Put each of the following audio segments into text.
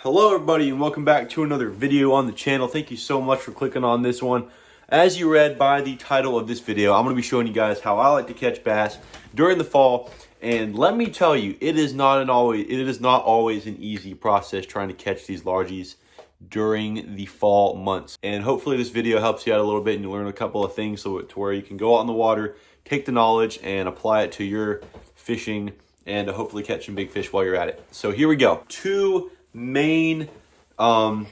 Hello everybody and welcome back to another video on the channel. Thank you so much for clicking on this one. As you read by the title of this video, I'm going to be showing you guys how I like to catch bass during the fall. And let me tell you, it is not always an easy process trying to catch these largies during the fall months. And hopefully this video helps you out a little bit and you learn a couple of things to where you can go out in the water, take the knowledge and apply it to your fishing and hopefully catch some big fish while you're at it. So here we go. Two main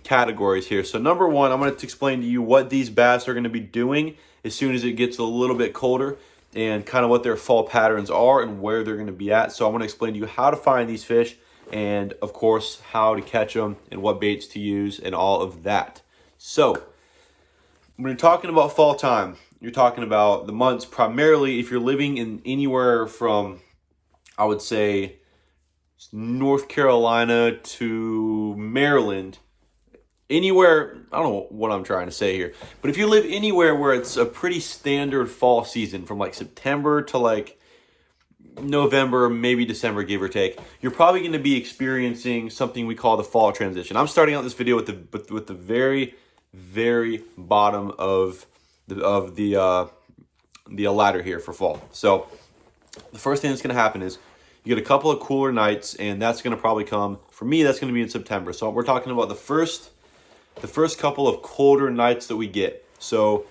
categories here. So number one, I'm going to explain to you what these bass are going to be doing as soon as it gets a little bit colder and kind of what their fall patterns are and where they're going to be at. So I'm going to explain to you how to find these fish and of course how to catch them and what baits to use and all of that. So when you're talking about fall time, you're talking about the months primarily if you're living in anywhere from, I would say, North Carolina to Maryland, anywhere, I don't know what I'm trying to say here, but if you live anywhere where it's a pretty standard fall season from like September to like November, maybe December, give or take, you're probably going to be experiencing something we call the fall transition. I'm starting out this video with the very bottom of the ladder here for fall. So the first thing that's going to happen is you get a couple of cooler nights, and that's going to probably come, for me, that's going to be in September. So we're talking about the first couple of colder nights that we get. So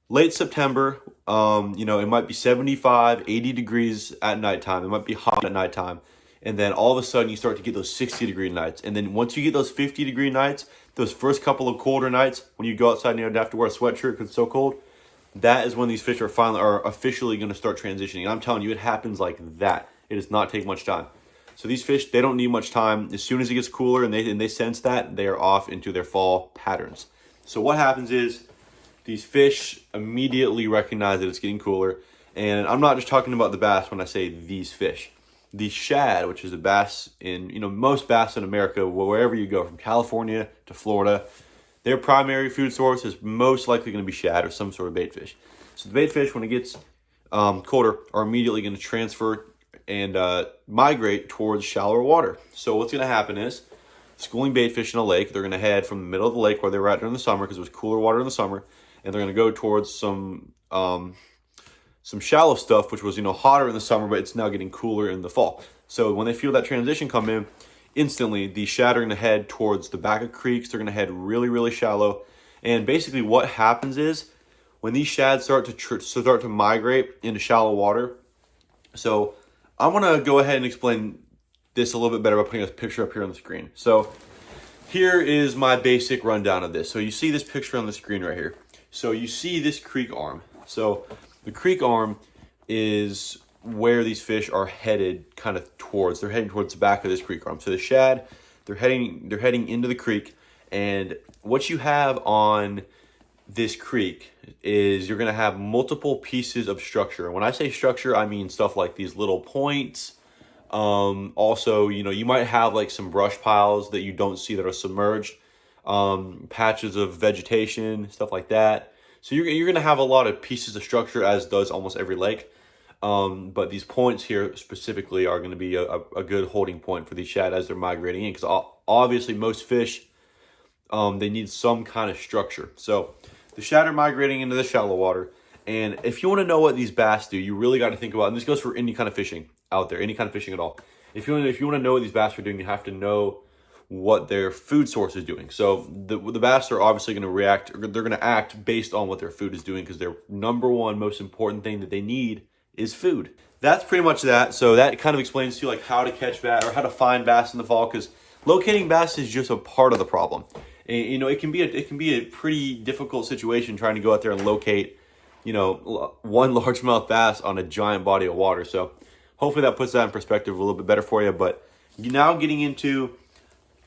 late September, it might be 75, 80 degrees at nighttime. It might be hot at nighttime. And then all of a sudden you start to get those 60-degree nights. And then once you get those 50-degree nights, those first couple of colder nights, when you go outside and you don't have to wear a sweatshirt because it's so cold, that is when these fish are officially going to start transitioning. And I'm telling you, it happens like that. It does not take much time. So these fish, they don't need much time. As soon as it gets cooler and they sense that, they are off into their fall patterns. So what happens is these fish immediately recognize that it's getting cooler. And I'm not just talking about the bass when I say these fish. The shad, which is the bass in, most bass in America, wherever you go, from California to Florida, their primary food source is most likely going to be shad or some sort of bait fish. So the bait fish, when it gets colder, are immediately going to transfer and migrate towards shallower water. So what's going to happen is schooling bait fish in a lake, they're going to head from the middle of the lake where they were at during the summer because it was cooler water in the summer, and they're going to go towards some shallow stuff, which was hotter in the summer, but it's now getting cooler in the fall. So when they feel that transition come in, instantly the shad are going to head towards the back of creeks. They're going to head really shallow, and basically what happens is when these shads start to migrate into shallow water. So I'm going to go ahead and explain this a little bit better by putting a picture up here on the screen. So here is my basic rundown of this. So you see this picture on the screen right here. So you see this creek arm. So the creek arm is where these fish are headed kind of towards. They're heading towards the back of this creek arm. So the shad, they're heading into the creek. And what you have on this creek is you're going to have multiple pieces of structure. And when I say structure, I mean stuff like these little points. Also, you might have like some brush piles that you don't see that are submerged, patches of vegetation, stuff like that. So you're going to have a lot of pieces of structure, as does almost every lake. But these points here specifically are going to be a good holding point for these shad as they're migrating in, because obviously most fish, they need some kind of structure. So the shad are migrating into the shallow water. And if you want to know what these bass do, you really got to think about, and this goes for any kind of fishing out there, any kind of fishing at all. If you want to know what these bass are doing, you have to know what their food source is doing. So the bass are obviously going to react, or they're going to act based on what their food is doing, because their number one most important thing that they need is food. That's pretty much that. So that kind of explains to you like how to catch bass or how to find bass in the fall, because locating bass is just a part of the problem. And, it can be a pretty difficult situation trying to go out there and locate, one largemouth bass on a giant body of water. So hopefully that puts that in perspective a little bit better for you. But now getting into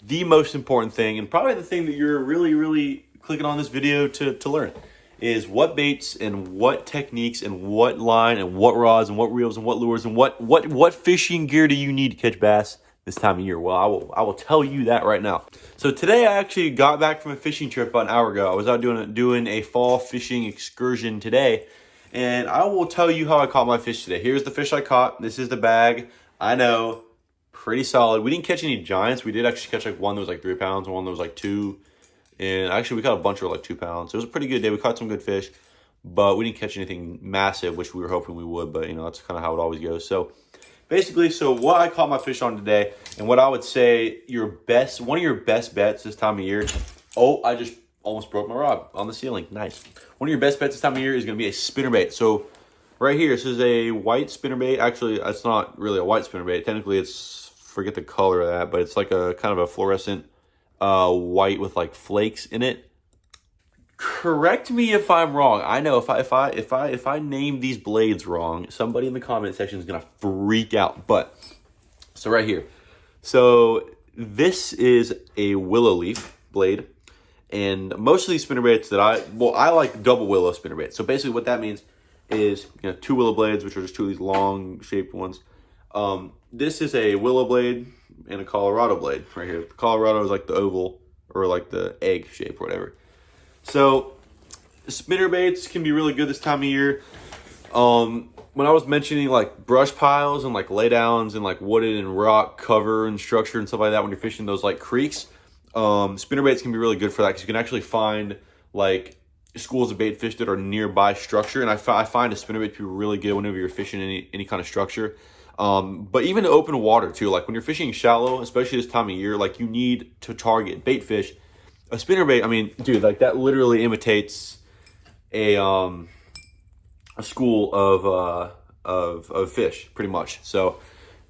the most important thing, and probably the thing that you're really clicking on this video to learn, is what baits and what techniques and what line and what rods and what reels and what lures and what fishing gear do you need to catch bass this time of year. Well, I will tell you that right now. So today I actually got back from a fishing trip about an hour ago. I was out doing a fall fishing excursion today, and I will tell you how I caught my fish today. Here's the fish I caught. This is the bag. I know, pretty solid. We didn't catch any giants. We did actually catch like one that was like 3 pounds and one that was like 2. And actually we caught a bunch of like 2 pounds. So it was a pretty good day. We caught some good fish, but we didn't catch anything massive, which we were hoping we would, but you know, that's kind of how it always goes. So basically, so what I caught my fish on today, and what I would say one of your best bets this time of year. Oh, I just almost broke my rod on the ceiling. Nice. One of your best bets this time of year is going to be a spinnerbait. So right here, this is a white spinnerbait. Actually, it's not really a white spinnerbait. Technically, it's, forget the color of that, but it's like a kind of a fluorescent white with like flakes in it. Correct me if I'm wrong. I know if I name these blades wrong, somebody in the comment section is gonna freak out. But so right here, so this is a willow leaf blade, and most of these spinnerbaits that I like double willow spinnerbaits. So basically, what that means is, you know, 2 willow blades, which are just 2 of these long shaped ones. This is a willow blade and a Colorado blade right here. The Colorado is like the oval or like the egg shape or whatever. So spinnerbaits can be really good this time of year. When I was mentioning like brush piles and like laydowns and like wooded and rock cover and structure and stuff like that, when you're fishing those like creeks, spinnerbaits can be really good for that, because you can actually find like schools of bait fish that are nearby structure. And I find a spinnerbait to be really good whenever you're fishing any kind of structure. But even open water too, like when you're fishing shallow, especially this time of year, like you need to target bait fish. A spinnerbait, I mean, dude, like that literally imitates a school of fish, pretty much. So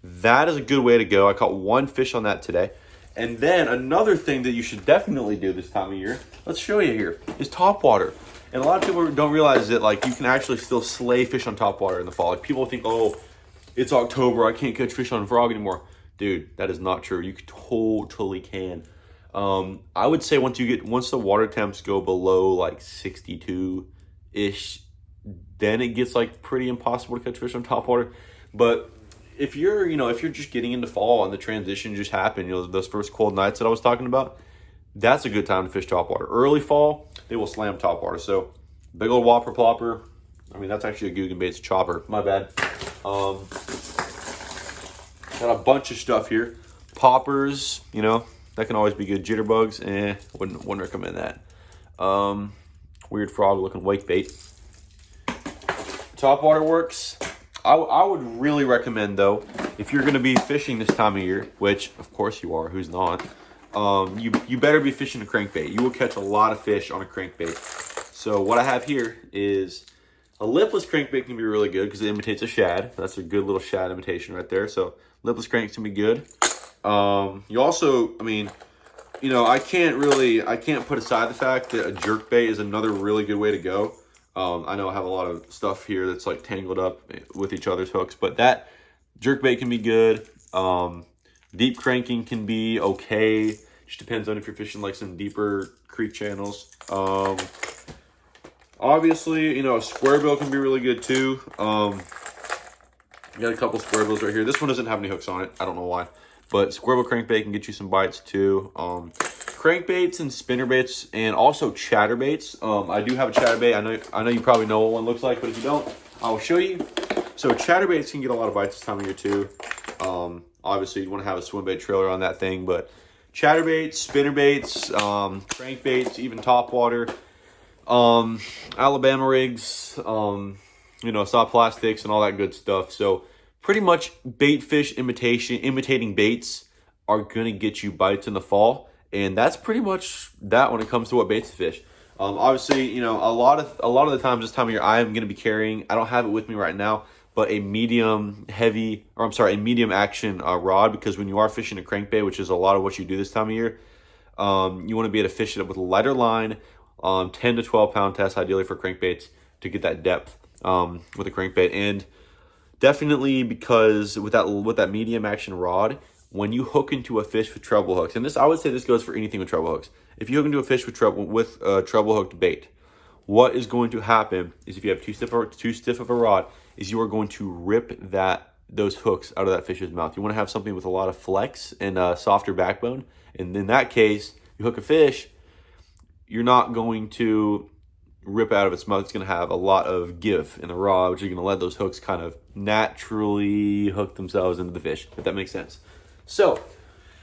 that is a good way to go. I caught 1 fish on that today. And then another thing that you should definitely do this time of year, let's show you here, is topwater. And a lot of people don't realize that like you can actually still slay fish on topwater in the fall. Like people think, oh, it's October, I can't catch fish on frog anymore. Dude, that is not true. You totally can. I would say once the water temps go below like 62-ish, then it gets like pretty impossible to catch fish on topwater. But if you're just getting into fall and the transition just happened, you know, those first cold nights that I was talking about, that's a good time to fish topwater. Early fall, they will slam topwater. So big old whopper plopper. I mean, that's actually a Guggen Baits chopper. My bad. Got a bunch of stuff here. Poppers, you know, that can always be good. Jitterbugs, wouldn't recommend that. Weird frog looking wake bait. Topwater works. I would really recommend, though, if you're going to be fishing this time of year, which of course you are, who's not, you better be fishing a crankbait. You will catch a lot of fish on a crankbait. So what I have here is a lipless crankbait. Can be really good because it imitates a shad. That's a good little shad imitation right there. So lipless cranks can be good. You also, I mean, you know, I can't put aside the fact that a jerkbait is another really good way to go. I know I have a lot of stuff here that's like tangled up with each other's hooks, but that jerkbait can be good. Deep cranking can be okay. Just depends on if you're fishing like some deeper creek channels. Obviously, you know, a square bill can be really good too. Got a couple square bills right here. This one doesn't have any hooks on it. I don't know why, but square bill crankbait can get you some bites too. Crankbaits and spinnerbaits, and also chatterbaits. I do have a chatterbait. I know you probably know what one looks like, but if you don't, I will show you. So chatterbaits can get a lot of bites this time of year too. Obviously, you want to have a swim bait trailer on that thing, but chatterbaits, spinnerbaits, crankbaits, even topwater, Alabama rigs, you know, soft plastics and all that good stuff. So pretty much bait fish imitating baits are going to get you bites in the fall. And that's pretty much that when it comes to what baits to fish. Obviously, you know, a lot of the times this time of year, I am going to be carrying, I don't have it with me right now, but a medium action rod, because when you are fishing a crankbait, which is a lot of what you do this time of year, you want to be able to fish it up with a lighter line, 10 to 12 pound test, ideally for crankbaits, to get that depth with a crankbait. And definitely because with that medium action rod, when you hook into a fish with treble hooks, and this, I would say this goes for anything with treble hooks. If you hook into a fish with treble hooked bait, what is going to happen is, if you have too stiff of a rod, is you are going to rip those hooks out of that fish's mouth. You want to have something with a lot of flex and a softer backbone. And in that case, you hook a fish, you're not going to rip out of its mouth. It's going to have a lot of give in the rod, which is going to let those hooks kind of naturally hook themselves into the fish, if that makes sense. So,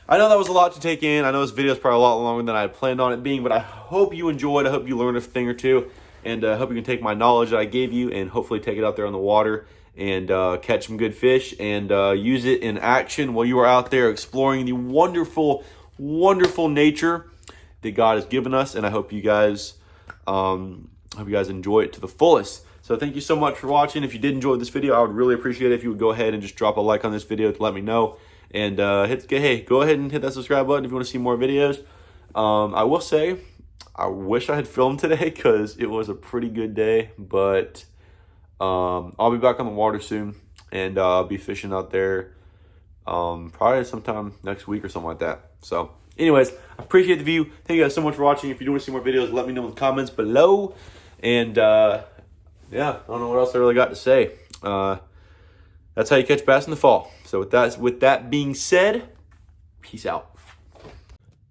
I know that was a lot to take in. I know this video is probably a lot longer than I had planned on it being, but I hope you enjoyed. I hope you learned a thing or two, and I hope you can take my knowledge that I gave you and hopefully take it out there on the water and catch some good fish and use it in action while you are out there exploring the wonderful, wonderful nature that God has given us. And I hope you guys enjoy it to the fullest. So thank you so much for watching. If you did enjoy this video, I would really appreciate it if you would go ahead and just drop a like on this video to let me know. And go ahead and hit that subscribe button if you want to see more videos. I will say, I wish I had filmed today because it was a pretty good day. But I'll be back on the water soon, and I'll be fishing out there probably sometime next week or something like that. So anyways, I appreciate the view. Thank you guys so much for watching. If you do want to see more videos, let me know in the comments below. And yeah, I don't know what else I really got to say. That's how you catch bass in the fall. So with that being said, peace out.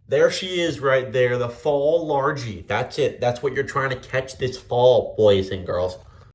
There she is right there, the fall largie. That's it. That's what you're trying to catch this fall, boys and girls.